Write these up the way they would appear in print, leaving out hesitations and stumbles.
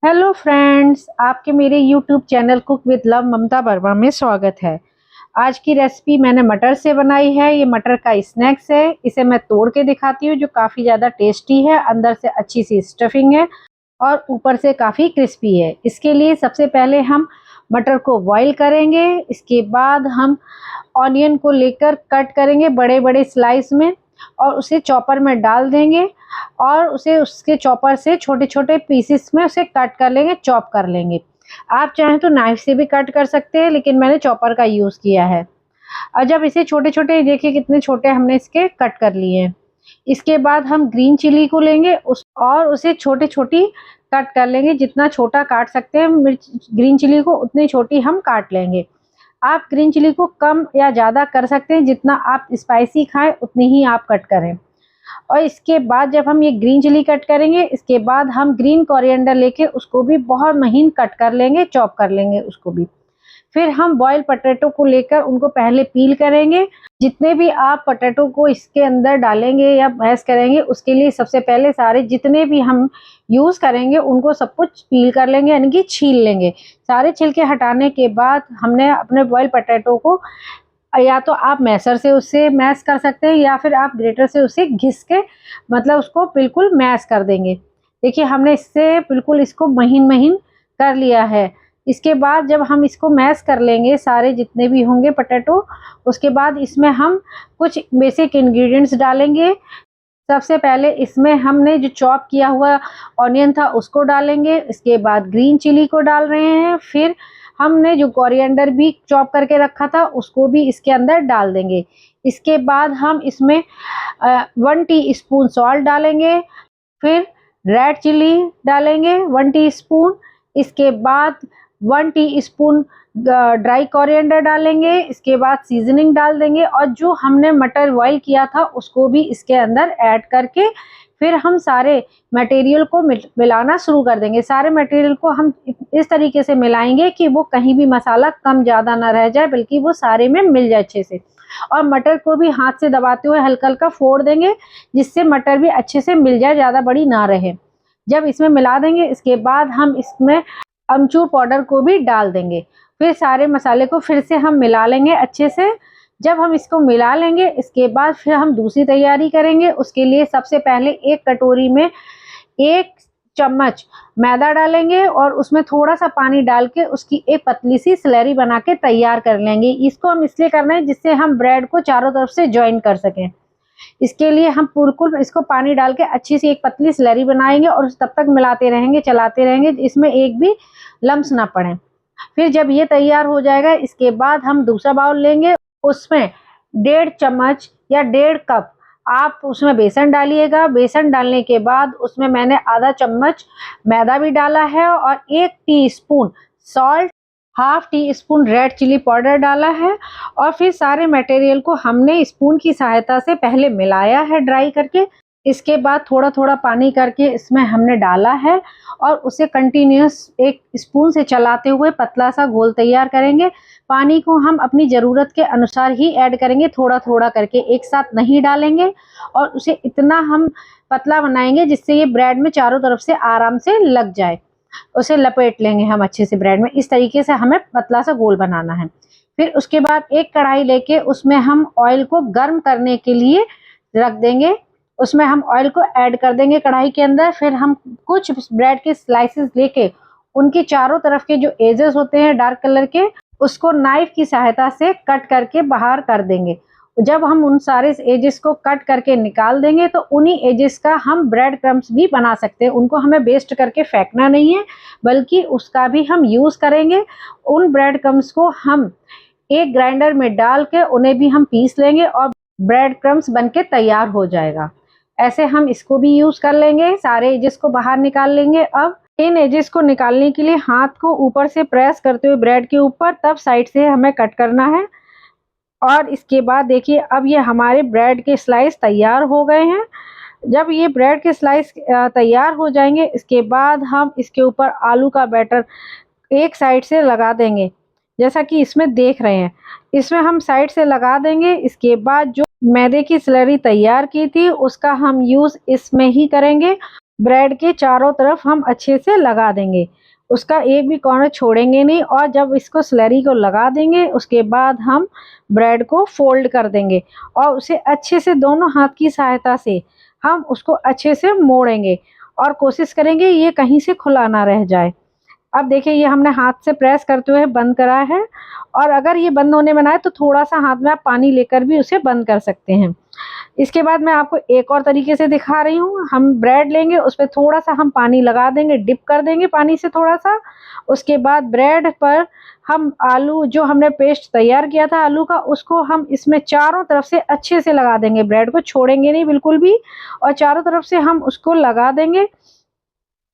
Hello friends, आपके मेरे YouTube channel cook with love Mamta Verma में स्वागत है। आज की रेसिपी मैंने मटर से बनाई है। ये मटर का स्नैक्स है। इसे मैं तोड़ के दिखाती हूँ, जो काफ़ी ज़्यादा टेस्टी है। अंदर से अच्छी सी स्टफिंग है और ऊपर से काफ़ी क्रिस्पी है। इसके लिए सबसे पहले हम मटर को बॉईल करेंगे। इसके बाद हम ऑनियन को लेकर कट करेंगे बड़े बड़े स्लाइस में और उसे चॉपर में डाल देंगे और उसे उसके चॉपर से छोटे छोटे पीसेस में उसे कट कर लेंगे, चॉप कर लेंगे। आप चाहें तो नाइफ से भी कट कर सकते हैं, लेकिन मैंने चॉपर का यूज़ किया है। और जब इसे छोटे छोटे, देखिए कितने छोटे हमने इसके कट कर लिए हैं। इसके बाद हम ग्रीन चिली को लेंगे और उसे छोटी छोटी कट कर लेंगे। जितना छोटा काट सकते हैं मिर्च ग्रीन चिली को, उतनी छोटी हम काट लेंगे। आप ग्रीन चिली को कम या ज़्यादा कर सकते हैं, जितना आप स्पाइसी खाएं उतनी ही आप कट करें। और इसके बाद जब हम ये ग्रीन चिली कट करेंगे, इसके बाद हम ग्रीन कोरिएंडर लेके उसको भी बहुत महीन कट कर लेंगे, चॉप कर लेंगे उसको भी। फिर हम बॉयल पोटैटो को लेकर उनको पहले पील करेंगे। जितने भी आप पोटैटो को इसके अंदर डालेंगे या मैश करेंगे, उसके लिए सबसे पहले सारे जितने भी हम यूज़ करेंगे उनको सब कुछ पील कर लेंगे, यानी कि छील लेंगे। सारे छिलके हटाने के बाद हमने अपने बॉयल पोटैटो को या तो आप मैशर से उसे मैश कर सकते हैं या फिर आप ग्रेटर से उसे घिस के मतलब उसको बिल्कुल मैश कर देंगे। देखिए हमने इससे बिल्कुल इसको महीन महीन कर लिया है। इसके बाद जब हम इसको मैश कर लेंगे सारे जितने भी होंगे पोटैटो, उसके बाद इसमें हम कुछ बेसिक इंग्रेडिएंट्स डालेंगे। सबसे पहले इसमें हमने जो चॉप किया हुआ ऑनियन था उसको डालेंगे। इसके बाद ग्रीन चिली को डाल रहे हैं। फिर हमने जो कोरिएंडर भी चॉप करके रखा था उसको भी इसके अंदर डाल देंगे। इसके बाद हम इसमें 1 टीस्पून सॉल्ट डालेंगे। फिर रेड चिली डालेंगे 1 टीस्पून। इसके बाद 1 टीस्पून ड्राई कोरिएंडर डालेंगे। इसके बाद सीजनिंग डाल देंगे और जो हमने मटर बॉईल किया था उसको भी इसके अंदर ऐड करके फिर हम सारे मटेरियल को मिलाना शुरू कर देंगे। सारे मटेरियल को हम इस तरीके से मिलाएंगे कि वो कहीं भी मसाला कम ज़्यादा ना रह जाए, बल्कि वो सारे में मिल जाए अच्छे से। और मटर को भी हाथ से दबाते हुए हल्का हल्का फोड़ देंगे, जिससे मटर भी अच्छे से मिल जाए, ज़्यादा बड़ी ना रहे। जब इसमें मिला देंगे, इसके बाद हम इसमें अमचूर पाउडर को भी डाल देंगे। फिर सारे मसाले को फिर से हम मिला लेंगे अच्छे से। जब हम इसको मिला लेंगे, इसके बाद फिर हम दूसरी तैयारी करेंगे। उसके लिए सबसे पहले एक कटोरी में 1 चम्मच मैदा डालेंगे और उसमें थोड़ा सा पानी डाल के उसकी एक पतली सी स्लरी बना के तैयार कर लेंगे। इसको हम इसलिए करना है जिससे हम ब्रेड को चारों तरफ से ज्वाइन कर सकें। इसके लिए हम बिल्कुल इसको पानी डाल के अच्छी सी एक पतली स्लरी बनाएंगे और तब तक मिलाते रहेंगे, चलाते रहेंगे, इसमें एक भी लम्स ना पड़े। फिर जब ये तैयार हो जाएगा, इसके बाद हम दूसरा बाउल लेंगे। उसमें 1.5 चम्मच या 1.5 कप आप उसमें बेसन डालिएगा। बेसन डालने के बाद उसमें मैंने आधा चम्मच मैदा भी डाला है और 1 teaspoon salt, ½ teaspoon red chilli powder डाला है। और फिर सारे मटेरियल को हमने स्पून की सहायता से पहले मिलाया है ड्राई करके। इसके बाद थोड़ा थोड़ा पानी करके इसमें हमने डाला है और उसे कंटिन्यूस एक स्पून से चलाते हुए पतला सा घोल तैयार करेंगे। पानी को हम अपनी ज़रूरत के अनुसार ही ऐड करेंगे, थोड़ा थोड़ा करके, एक साथ नहीं डालेंगे। और उसे इतना हम पतला बनाएंगे जिससे ये ब्रेड में चारों तरफ से आराम से लग जाए। उसे लपेट लेंगे हम अच्छे से ब्रेड में। इस तरीके से हमें पतला सा गोल बनाना है। फिर उसके बाद एक कढ़ाई लेके उसमें हम ऑयल को गर्म करने के लिए रख देंगे। उसमें हम ऑयल को ऐड कर देंगे कढ़ाई के अंदर। फिर हम कुछ ब्रेड के स्लाइसेस लेके उनके चारों तरफ के जो एजेस होते हैं डार्क कलर के, उसको नाइफ की सहायता से कट करके बाहर कर देंगे। जब हम उन सारे एजेस को कट करके निकाल देंगे तो उन्हीं एजेस का हम ब्रेड क्रम्स भी बना सकते हैं। उनको हमें वेस्ट करके फेंकना नहीं है, बल्कि उसका भी हम यूज़ करेंगे। उन ब्रेड क्रम्स को हम एक ग्राइंडर में डाल के उन्हें भी हम पीस लेंगे और ब्रेड क्रम्स बन के तैयार हो जाएगा। ऐसे हम इसको भी यूज़ कर लेंगे। सारे एजेस को बाहर निकाल लेंगे। अब इन एजेस को निकालने के लिए हाथ को ऊपर से प्रेस करते हुए ब्रेड के ऊपर, तब साइड से हमें कट करना है। और इसके बाद देखिए अब ये हमारे ब्रेड के स्लाइस तैयार हो गए हैं। जब ये ब्रेड के स्लाइस तैयार हो जाएंगे, इसके बाद हम इसके ऊपर आलू का बैटर एक साइड से लगा देंगे, जैसा कि इसमें देख रहे हैं। इसमें हम साइड से लगा देंगे। इसके बाद जो मैदे की स्लरी तैयार की थी उसका हम यूज़ इसमें ही करेंगे ब्रेड के चारों तरफ हम अच्छे से लगा देंगे, उसका एक भी कॉर्नर छोड़ेंगे नहीं। और जब इसको स्लरी को लगा देंगे उसके बाद हम ब्रेड को फोल्ड कर देंगे और उसे अच्छे से दोनों हाथ की सहायता से हम उसको अच्छे से मोड़ेंगे और कोशिश करेंगे ये कहीं से खुला ना रह जाए। अब देखिए ये हमने हाथ से प्रेस करते हुए बंद करा है, और अगर ये बंद होने में ना आए तो थोड़ा सा हाथ में आप पानी लेकर भी उसे बंद कर सकते हैं। इसके बाद मैं आपको एक और तरीके से दिखा रही हूँ। हम ब्रेड लेंगे, उस पर थोड़ा सा हम पानी लगा देंगे, डिप कर देंगे पानी से थोड़ा सा। उसके बाद ब्रेड पर हम आलू जो हमने पेस्ट तैयार किया था आलू का, उसको हम इसमें चारों तरफ से अच्छे से लगा देंगे, ब्रेड को छोड़ेंगे नहीं बिल्कुल भी, और चारों तरफ से हम उसको लगा देंगे।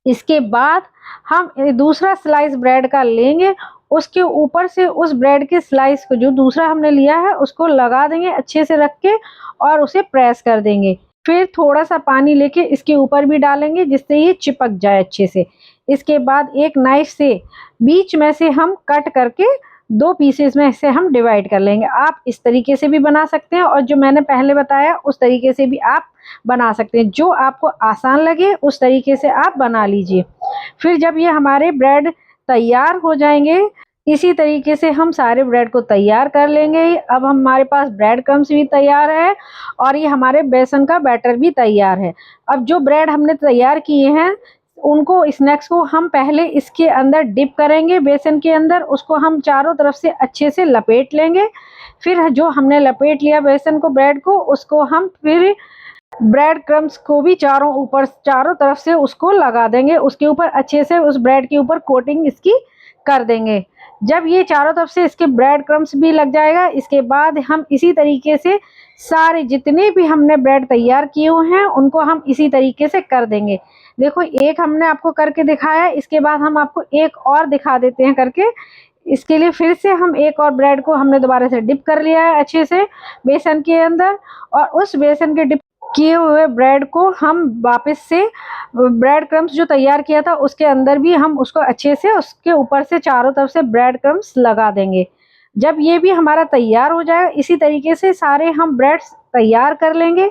इसके बाद हम दूसरा स्लाइस ब्रेड का लेंगे, उसके ऊपर से उस ब्रेड के स्लाइस को जो दूसरा हमने लिया है उसको लगा देंगे अच्छे से रख के और उसे प्रेस कर देंगे। फिर थोड़ा सा पानी लेके इसके ऊपर भी डालेंगे जिससे ये चिपक जाए अच्छे से। इसके बाद एक नाइफ से बीच में से हम कट करके 2 पीसेस में इसे हम डिवाइड कर लेंगे। आप इस तरीके से भी बना सकते हैं और जो मैंने पहले बताया उस तरीके से भी आप बना सकते हैं, जो आपको आसान लगे उस तरीके से आप बना लीजिए। फिर जब ये हमारे ब्रेड तैयार हो जाएंगे, इसी तरीके से हम सारे ब्रेड को तैयार कर लेंगे। अब हमारे पास ब्रेड क्रम्स भी तैयार है और ये हमारे बेसन का बैटर भी तैयार है। अब जो ब्रेड हमने तैयार किए हैं उनको स्नैक्स को हम पहले इसके अंदर डिप करेंगे बेसन के अंदर, उसको हम चारों तरफ से अच्छे से लपेट लेंगे। फिर जो हमने लपेट लिया बेसन को ब्रेड को, उसको हम फिर ब्रेड क्रम्स को भी चारों तरफ से उसको लगा देंगे, उसके ऊपर अच्छे से उस ब्रेड के ऊपर कोटिंग इसकी कर देंगे। जब ये चारों तरफ से इसके ब्रेड क्रम्स भी लग जाएगा, इसके बाद हम इसी तरीके से सारे जितने भी हमने ब्रेड तैयार किए हुए हैं उनको हम इसी तरीके से कर देंगे। देखो एक हमने आपको करके दिखाया, इसके बाद हम आपको एक और दिखा देते हैं करके। इसके लिए फिर से हम एक और ब्रेड को हमने दोबारा से डिप कर लिया है अच्छे से बेसन के अंदर, और उस बेसन के डिप किए हुए ब्रेड को हम वापस से ब्रेड क्रम्स जो तैयार किया था उसके अंदर भी हम उसको अच्छे से उसके ऊपर से चारों तरफ से ब्रेड क्रम्स लगा देंगे। जब ये भी हमारा तैयार हो जाए इसी तरीके से सारे हम ब्रेड्स तैयार कर लेंगे।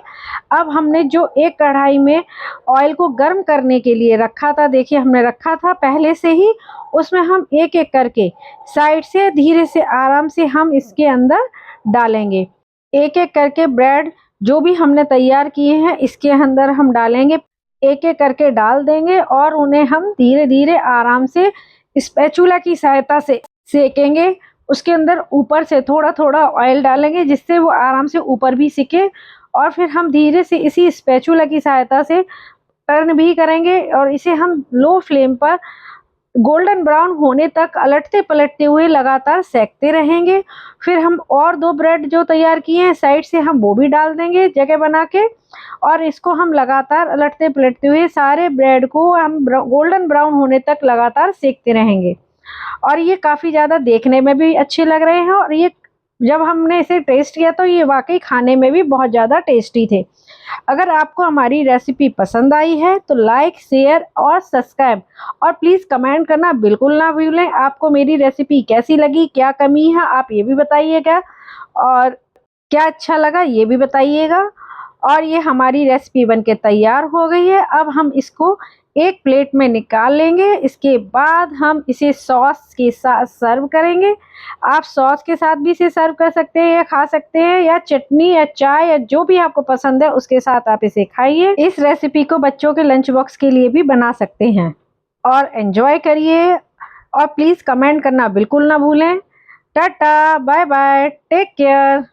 अब हमने जो एक कढ़ाई में ऑयल को गर्म करने के लिए रखा था, देखिए हमने रखा था पहले से ही, उसमें हम एक एक करके साइड से धीरे से आराम से हम इसके अंदर डालेंगे। एक एक करके ब्रेड जो भी हमने तैयार किए हैं इसके अंदर हम डालेंगे, एक एक करके डाल देंगे और उन्हें हम धीरे धीरे आराम से स्पैचुला की सहायता से सेकेंगे। उसके अंदर ऊपर से थोड़ा थोड़ा ऑयल डालेंगे जिससे वो आराम से ऊपर भी सिके, और फिर हम धीरे से इसी स्पैचुला की सहायता से टर्न भी करेंगे और इसे हम लो फ्लेम पर गोल्डन ब्राउन होने तक अलटते पलटते हुए लगातार सेकते रहेंगे। फिर हम और 2 ब्रेड जो तैयार किए हैं साइड से हम वो भी डाल देंगे जगह बना के, और इसको हम लगातार अलटते पलटते हुए सारे ब्रेड को हम गोल्डन ब्राउन होने तक लगातार सेकते रहेंगे। और ये काफ़ी ज़्यादा देखने में भी अच्छे लग रहे हैं, और ये जब हमने इसे टेस्ट किया तो ये वाकई खाने में भी बहुत ज़्यादा टेस्टी थे। अगर आपको हमारी रेसिपी पसंद आई है तो लाइक, शेयर और सब्सक्राइब, और प्लीज़ कमेंट करना बिल्कुल ना भूलें। आपको मेरी रेसिपी कैसी लगी, क्या कमी है आप ये भी बताइएगा, और क्या अच्छा लगा ये भी बताइएगा। और ये हमारी रेसिपी बनके तैयार हो गई है। अब हम इसको एक प्लेट में निकाल लेंगे। इसके बाद हम इसे सॉस के साथ सर्व करेंगे। आप सॉस के साथ भी इसे सर्व कर सकते हैं या खा सकते हैं, या चटनी या चाय या जो भी आपको पसंद है उसके साथ आप इसे खाइए। इस रेसिपी को बच्चों के लंच बॉक्स के लिए भी बना सकते हैं और एंजॉय करिए। और प्लीज़ कमेंट करना बिल्कुल ना भूलें। Tata, bye bye, take care.